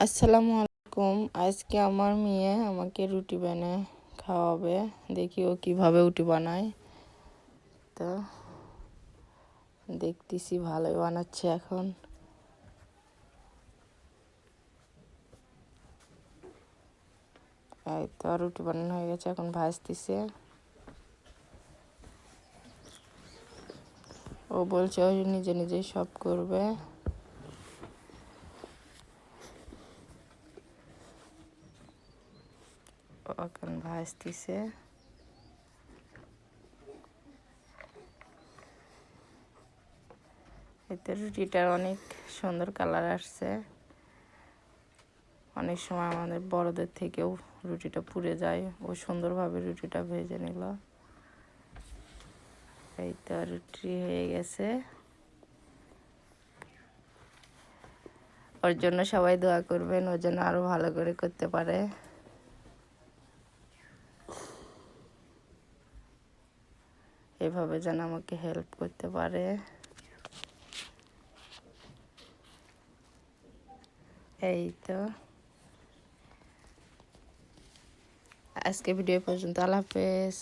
আসসালামু আলাইকুম। আজকে আমার মেয়ে আমাকে রুটি বানিয়ে খাওয়াবে। দেখি ও কীভাবে রুটি বানায়। তো দেখতেছি ভালোই বানাচ্ছে। এখন এই তো রুটি বানানো হয়ে গেছে, এখন ভাজতেছে। ও বলছে ও নিজে নিজেই সব করবে। ও এখন ভাজতেছে। এতে রুটিটার অনেক সুন্দর কালার আসছে। অনেক সময় আমাদের বড়দের থেকেও রুটিটা পুড়ে যায়। ও সুন্দরভাবে রুটিটা ভেজে নিল। এই তো রুটি হয়ে গেছে। ওর জন্য সবাই দোয়া করবেন, ওর জন্য আরো ভালো করে করতে পারে। এভাবে যেন আমাকে হেল্প করতে পারে। এই তো আজকে ভিডিও পর্যন্ত। আল্লাহ হাফেজ।